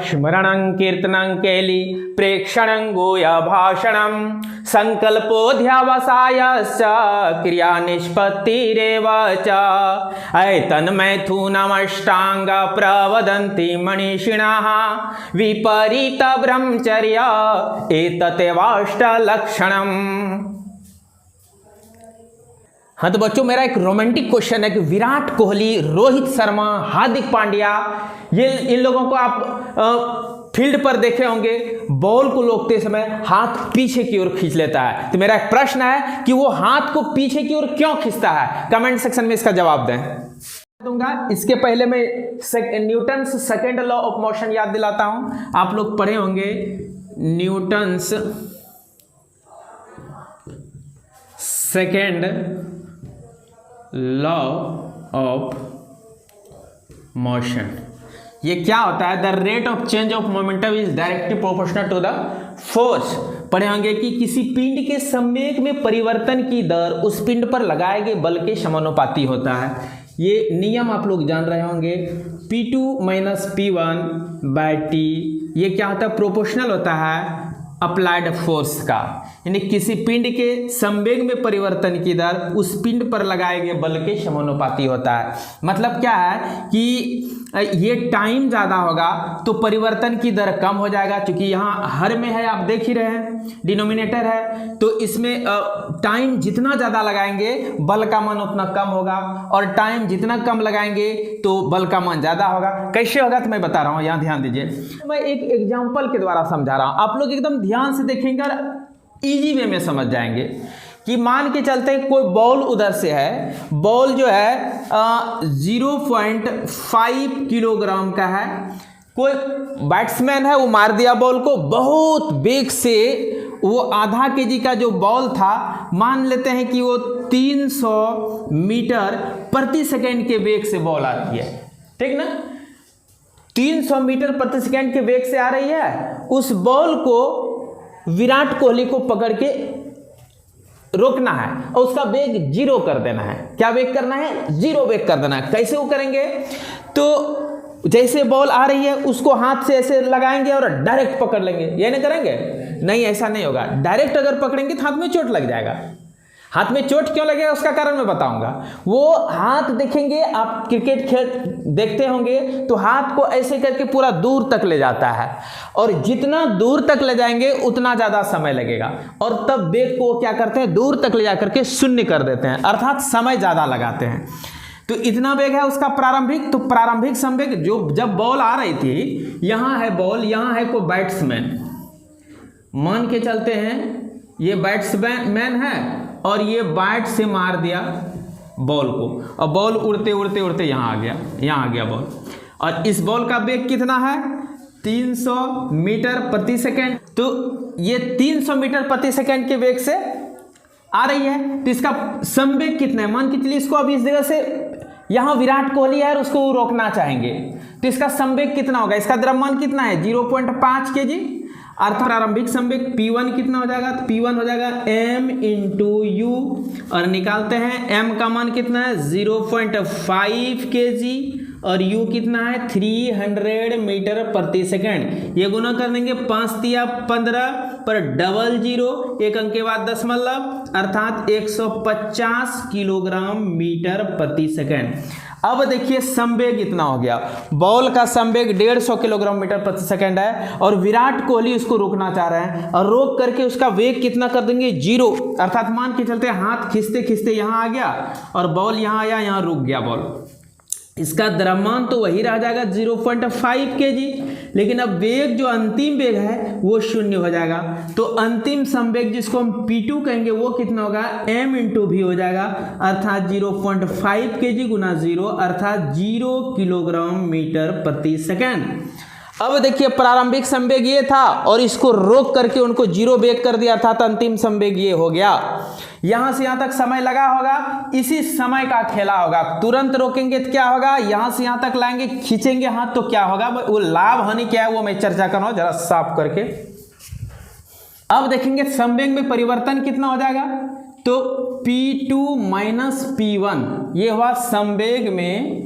स्मरणं कीर्तनं केली प्रेक्षणं गोया भाषणं संकल्पोऽध्यावसायश्च क्रिया निष्पत्तिरेव च ऐतन्मैथुनमष्टाङ्ग प्रवदन्ति मनीषिणः विपरीत ब्रह्मचर्य एततेवाष्टलक्षणम्। हाँ तो बच्चों, मेरा एक रोमांटिक क्वेश्चन है कि विराट कोहली, रोहित शर्मा, हार्दिक पांड्या, ये इन लोगों को आप फील्ड पर देखे होंगे, बॉल को रोकते समय हाथ पीछे की ओर खींच लेता है। तो मेरा एक प्रश्न है कि वो हाथ को पीछे की ओर क्यों खींचता है? कमेंट सेक्शन में इसका जवाब दें। दूंगा। इसके पहले मैं Newton's second law of motion याद दिलाता हूं। आप लोग पढ़े होंगे Newton's second law of motion. ये क्या होता है? The rate of change of momentum is directly proportional to the force. पढ़े होंगे कि किसी पिंड के संवेग में परिवर्तन की दर उस पिंड पर लगाए गए बल के समानुपाती होता है। ये नियम आप लोग जान रहे होंगे, P2 minus P1 bye T। ये क्या होता है? प्रोपोर्शनल होता है अप्लाइड फोर्स का, यानी किसी पिंड के संवेग में परिवर्तन की दर उस पिंड पर लगाए गए बल के समानुपाती होता है। मतलब क्या है कि ये टाइम ज़्यादा होगा तो परिवर्तन की दर कम हो जाएगा, क्योंकि यहाँ हर में है, आप देख ही रहे हैं, डिनोमिनेटर है, तो इसमें टाइम जितना ज़्यादा लगाएंगे बल का मान उतना कम होगा, और टाइम जितना कम लगाएंगे तो बल का मान ज़्यादा होगा। कैसे होगा तो मैं बता रहा हूँ, यहाँ ध्यान दीजिए। मैं एक एग्जाम्पल के द्वारा समझा रहा हूँ, आप लोग एकदम ध्यान से देखेंगे और इजी वे में समझ जाएंगे। कि मान के चलते हैं कोई बॉल उधर से है, बॉल जो है 0.5 किलोग्राम का है, कोई बैट्समैन है, वो मार दिया बॉल को बहुत वेग से। वो आधा केजी का जो बॉल था, मान लेते हैं कि वो 300 मीटर प्रति सेकंड के वेग से बॉल आती है, ठीक ना? 300 मीटर प्रति सेकंड के वेग से आ रही है। उस बॉल को विराट कोहली को पकड़ के रोकना है और उसका वेग 0 कर देना है। क्या वेग करना है? 0 वेग कर देना है। कैसे वो करेंगे? तो जैसे बॉल आ रही है उसको हाथ से ऐसे लगाएंगे और डायरेक्ट पकड़ लेंगे, ये नहीं करेंगे? नहीं, ऐसा नहीं होगा। डायरेक्ट अगर पकड़ेंगे तो हाथ में चोट लग जाएगा। हाथ में चोट क्यों लगेगा उसका कारण मैं बताऊंगा। वो हाथ देखेंगे, आप क्रिकेट खेल देखते होंगे तो हाथ को ऐसे करके पूरा दूर तक ले जाता है, और जितना दूर तक ले जाएंगे उतना ज़्यादा समय लगेगा, और तब वेग को क्या करते हैं? दूर तक ले जा करके शून्य कर देते हैं, अर्थात समय ज़्यादा लगाते हैं। तो इतना वेग है उसका प्रारंभिक। तो प्रारंभिक संवेग जो जब बॉल आ रही थी, यहाँ है बॉल, यहाँ है कोई बैट्समैन, मान के चलते हैं ये बैट्समैन है और ये बैट से मार दिया बॉल को, और बॉल उड़ते उड़ते उड़ते यहाँ आ गया बॉल, और इस बॉल का वेग कितना है? 300 मीटर प्रति सेकंड। तो ये 300 मीटर प्रति सेकंड के वेग से आ रही है, तो इसका संवेग कितना है? मान के चलिए इसको अब इस जगह से, यहाँ विराट कोहली है और उसको रोकना चाहेंगे, तो इसका संवेग कितना होगा? इसका द्रव्यमान कितना है? 0.5 kg। अर्थात प्रारंभिक संवेग P1 कितना हो जाएगा? तो P1 हो जाएगा m इंटू यू, और निकालते हैं m का मान कितना है? 0.5 kg, और u कितना है? 300 मीटर प्रति सेकंड। ये गुना कर देंगे 5 तिया 15 पर डबल 0, एक अंक के बाद दशमलव, अर्थात 150 किलोग्राम मीटर प्रति सेकंड। अब देखिए संवेग इतना हो गया, बॉल का संवेग 150 किलोग्राम मीटर प्रति सेकंड है, और विराट कोहली उसको रोकना चाह रहे हैं, और रोक करके उसका वेग कितना कर देंगे? 0। अर्थात मान के चलते हाथ खींचते खींचते यहाँ आ गया और बॉल यहाँ आया, यहाँ रुक गया बॉल। इसका द्रव्यमान तो वही रह जाएगा 0.5 kg, लेकिन अब वेग जो अंतिम वेग है वो 0 हो जाएगा। तो अंतिम संवेग जिसको हम P2 कहेंगे वो कितना होगा? m इंटू v हो जाएगा, अर्थात 0.5 kg गुना 0, अर्थात 0 किलोग्राम मीटर प्रति सेकंड। अब देखिए प्रारंभिक संवेग ये था और इसको रोक करके उनको 0 वेग कर दिया, अर्थात अंतिम संवेग ये हो गया। यहां से यहां तक समय लगा होगा, इसी समय का खेला होगा। तुरंत रोकेंगे तो क्या होगा? यहां से यहां तक लाएंगे, खींचेंगे हाथ तो क्या होगा? वो लाभ हानि क्या है वो मैं चर्चा कर रहा हूं, जरा साफ करके। अब देखेंगे संवेग में परिवर्तन कितना हो जाएगा? तो P2 माइनस P1, ये हुआ संवेग में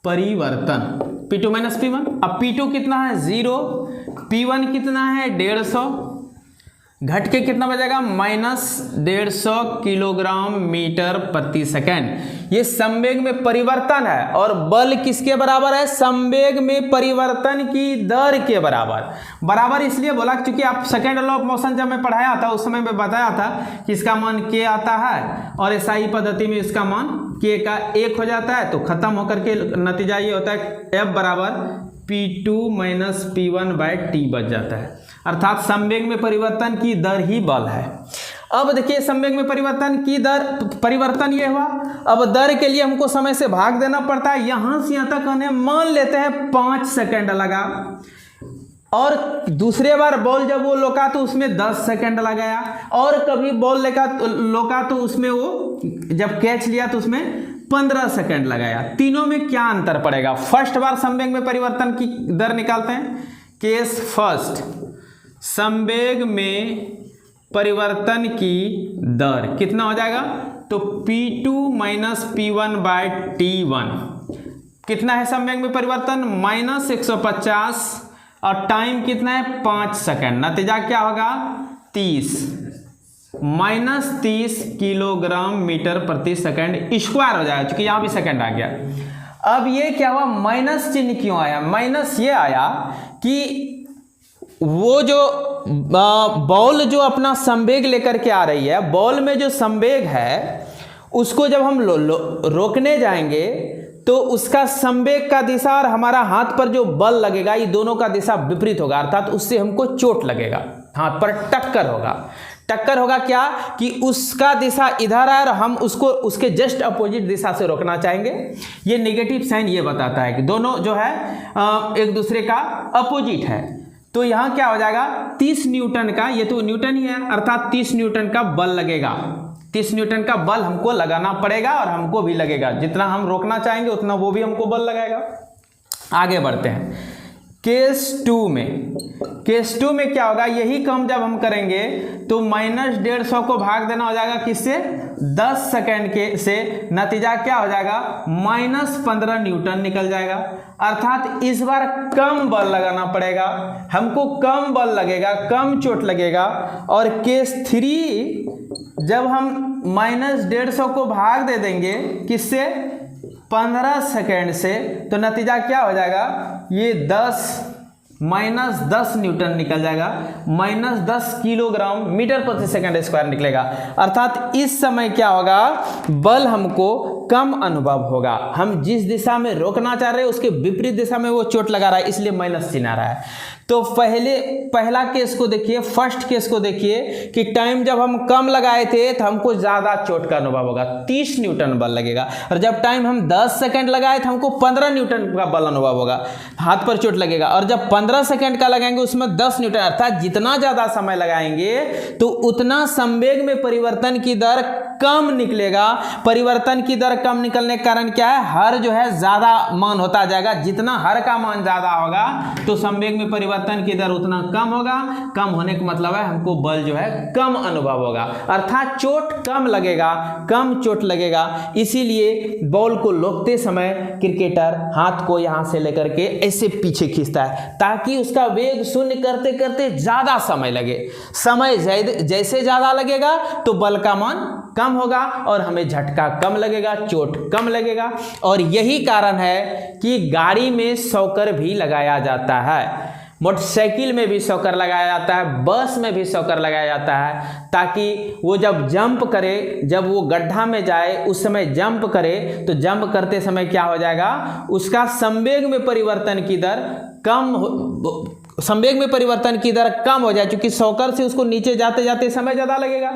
परिवर्तन, P2 माइनस P1। अब P2 कितना है 0, P1 कितना है 150, घट के कितना बचेगा -150 किलोग्राम मीटर प्रति सेकेंड। ये संवेग में परिवर्तन है और बल किसके बराबर है, संवेग में परिवर्तन की दर के बराबर। बराबर इसलिए बोला क्योंकि आप सेकेंड लॉ ऑफ मोशन जब मैं पढ़ाया था उस समय में बताया था कि इसका मान k आता है और SI पद्धति में इसका मान k का 1 हो जाता है, तो खत्म होकर के नतीजा ये होता है F बराबर P2 minus P1 bye T बच जाता है, अर्थात संवेग में परिवर्तन की दर ही बल है। अब देखिए संवेग में परिवर्तन की दर, परिवर्तन ये हुआ। अब दर के लिए हमको समय से भाग देना पड़ता है, यहां से यहां तक हमें मान लेते हैं 5 सेकंड लगा, और दूसरे बार बॉल जब वो लोका तो उसमें 10 सेकंड लगाया, और कभी बॉल लोका तो उसमें वो जब कैच लिया तो उसमें 15 सेकंड लगाया। तीनों में क्या अंतर पड़ेगा? फर्स्ट बार संवेग में परिवर्तन की दर निकालते हैं। केस फर्स्ट, संवेग में परिवर्तन की दर कितना हो जाएगा, तो P2 minus P1 bye T1 कितना है संवेग में परिवर्तन -150 और टाइम कितना है 5 सेकंड। नतीजा क्या होगा 30 -30 किलोग्राम मीटर प्रति सेकंड स्क्वायर हो जाएगा, क्योंकि यहां भी सेकंड आ गया। अब ये क्या हुआ, माइनस चिन्ह क्यों आया? माइनस ये आया कि वो जो बॉल जो अपना संवेग लेकर के आ रही है, बॉल में जो संवेग है उसको जब हम रोकने जाएंगे तो उसका संवेग का दिशा और हमारा हाथ पर जो बल लगेगा ये दोनों का दिशा विपरीत होगा, अर्थात उससे हमको चोट लगेगा, हाथ पर टक्कर होगा। टक्कर होगा क्या कि उसका दिशा इधर है और हम उसको उसके जस्ट अपोजिट दिशा से रोकना चाहेंगे। ये नेगेटिव साइन ये बताता है कि दोनों जो है एक दूसरे का अपोजिट है। तो यहाँ क्या हो जाएगा 30 न्यूटन का, ये तो न्यूटन ही है, अर्थात 30 न्यूटन का बल लगेगा। 30 न्यूटन का बल हमको लगाना पड़ेगा और हमको भी लगेगा, जितना हम रोकना चाहेंगे उतना वो भी हमको बल लगाएगा। आगे बढ़ते हैं केस 2 में। केस 2 में क्या होगा, यही काम जब हम करेंगे तो -150 को भाग देना हो जाएगा किससे, 10 सेकंड के से। नतीजा क्या हो जाएगा -15 न्यूटन निकल जाएगा, अर्थात इस बार कम बल लगाना पड़ेगा हमको, कम बल लगेगा, कम चोट लगेगा। और केस 3 जब हम -150 को भाग दे देंगे किससे, 15 सेकंड से, तो नतीजा क्या हो जाएगा, ये 10 न्यूटन निकल जाएगा, -10 किलोग्राम मीटर प्रति सेकंड स्क्वायर निकलेगा। अर्थात इस समय क्या होगा, बल हमको कम अनुभव होगा। हम जिस दिशा में रोकना चाह रहे हैं उसके विपरीत दिशा में वो चोट लगा रहा है, इसलिए माइनस चिन्ह आ रहा है। तो पहला केस को देखिए, फर्स्ट केस को देखिए कि टाइम जब हम कम लगाए थे तो हमको ज़्यादा चोट का अनुभव होगा, 30 न्यूटन बल लगेगा, और जब टाइम हम 10 सेकंड लगाए थे हमको 15 न्यूटन का बल अनुभव होगा, हाथ पर चोट लगेगा। और जब 15 सेकंड का लगाएंगे उसमें 10 न्यूटन, अर्थात जितना ज़्यादा समय लगाएंगे तो उतना संवेग में परिवर्तन की दर कम निकलेगा। परिवर्तन की दर कम निकलने के कारण क्या है, हर जो है ज़्यादा मान होता जाएगा। जितना हर का मान ज़्यादा होगा तो संवेग में परिवर्तन की दर उतना कम होगा। कम होने का मतलब है हमको बल जो है कम अनुभव होगा, अर्थात चोट कम लगेगा, कम चोट लगेगा। इसीलिए बॉल को रोकते समय क्रिकेटर हाथ को यहाँ से लेकर के ऐसे पीछे खींचता है ताकि उसका वेग शून्य करते करते ज़्यादा समय लगे। समय जैसे ज़्यादा लगेगा तो बल का मान कम होगा और हमें झटका कम लगेगा, चोट कम लगेगा। और यही कारण है कि गाड़ी में शॉकर भी लगाया जाता है, मोटरसाइकिल में भी शॉकर लगाया जाता है, बस में भी शॉकर लगाया जाता है, ताकि वो जब जंप करे, जब वो गड्ढा में जाए उस समय जंप करे तो जंप करते समय क्या हो जाएगा, उसका संवेग में परिवर्तन की दर संवेग में परिवर्तन की दर कम हो जाए। क्योंकि शॉकर से उसको नीचे जाते जाते समय ज़्यादा लगेगा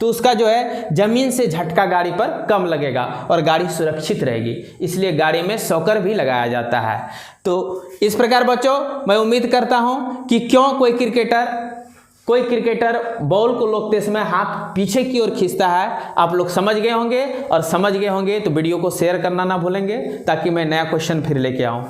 तो उसका जो है जमीन से झटका गाड़ी पर कम लगेगा और गाड़ी सुरक्षित रहेगी, इसलिए गाड़ी में शॉकर भी लगाया जाता है। तो इस प्रकार बच्चों मैं उम्मीद करता हूं कि क्यों कोई क्रिकेटर बॉल को रोकते समय हाथ पीछे की ओर खींचता है, आप लोग समझ गए होंगे। और समझ गए होंगे तो वीडियो को शेयर करना ना भूलेंगे ताकि मैं नया क्वेश्चन फिर लेके आऊँ।